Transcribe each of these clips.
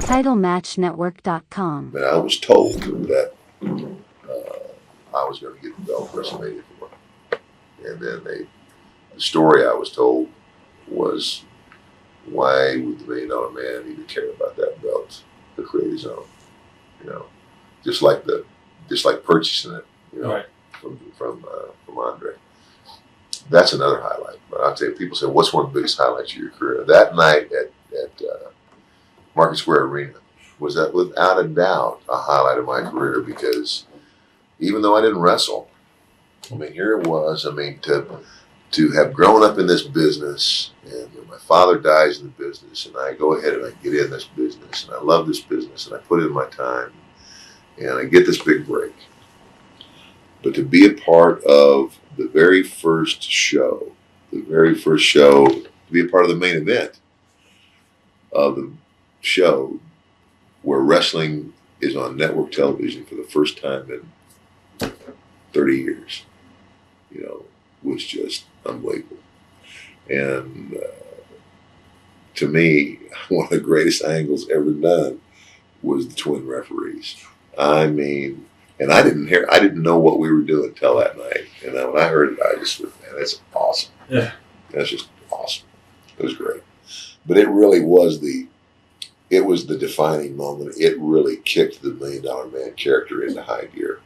TitleMatchNetwork.com. And I was told that I was going to get the belt for WrestleMania 4. And then the story I was told was, why would the $1 Million Man even care about that belt to create his own? You know, just like purchasing it, you know, right. from Andre. That's another highlight. But I'll tell you, people say, what's one of the biggest highlights of your career? That night at Market Square Arena was that without a doubt a highlight of my career, because even though I didn't wrestle, I mean, here it was. I mean, to have grown up in this business, and my father dies in the business, and I go ahead and I get in this business, and I love this business, and I put in my time, and I get this big break. But to be a part of the very first show, to be a part of the main event of the show, where wrestling is on network television for the first time in 30 years, you know, was just unbelievable. And to me, one of the greatest angles ever done was the twin referees. I mean, and I didn't know what we were doing till that night. And then when I heard it, I just went, man, that's awesome. Yeah. That's just awesome. It was great. But it really was the defining moment. It really kicked the $1 Million Man character into high gear,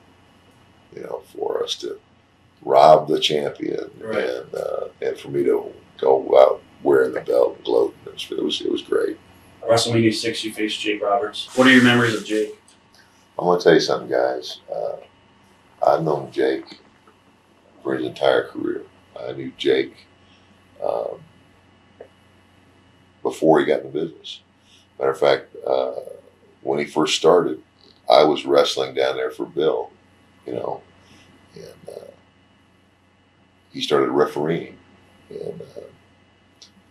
you know, for us to rob the champion, right. and for me to go out wearing the belt and gloating. It was great. WrestleMania 6, you faced Jake Roberts. What are your memories of Jake? I'm going to tell you something, guys. I've known Jake for his entire career. I knew Jake before he got in the business. Matter of fact, when he first started, I was wrestling down there for Bill, you know, and he started refereeing, and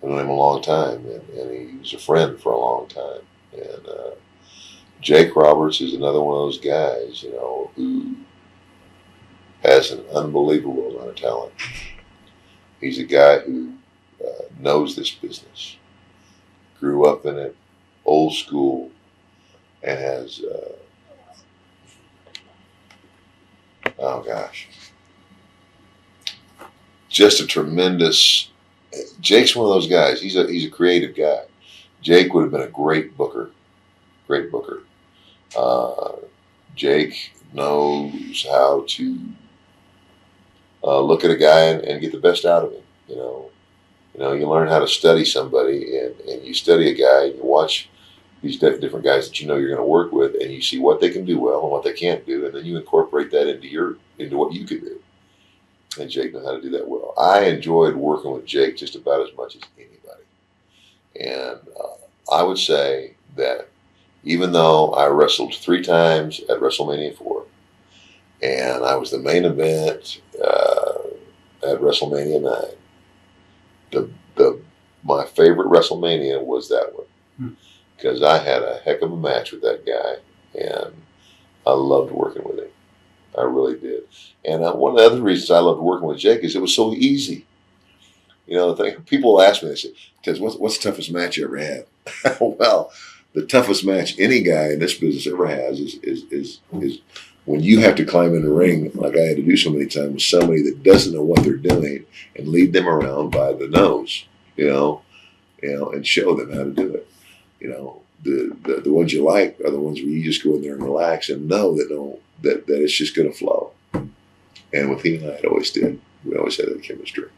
I've known him a long time, and he was a friend for a long time. And Jake Roberts is another one of those guys, you know, who has an unbelievable amount of talent. He's a guy who knows this business, grew up in it, old school, and has, just a tremendous. Jake's one of those guys. He's a creative guy. Jake would have been a great booker. Great booker. Jake knows how to look at a guy and get the best out of him. You learn how to study somebody, and you study a guy, and you watch these different guys that you know you're going to work with, and you see what they can do well and what they can't do, and then you incorporate that into what you can do. And Jake knows how to do that well. I enjoyed working with Jake just about as much as anybody. And I would say that even though I wrestled 3 times at WrestleMania 4, and I was the main event at WrestleMania 9, my favorite WrestleMania was that one, because I had a heck of a match with that guy, and I loved working with him. I really did. And one of the other reasons I loved working with Jake is it was so easy. You know, people ask me, they say, "Ted, what's the toughest match you ever had?" Well, the toughest match any guy in this business ever has is when you have to climb in the ring, like I had to do so many times, with somebody that doesn't know what they're doing, and lead them around by the nose, you know, and show them how to do it. You know, the ones you like are the ones where you just go in there and relax and know that it's just going to flow. And with he and I, it always did. We always had that chemistry.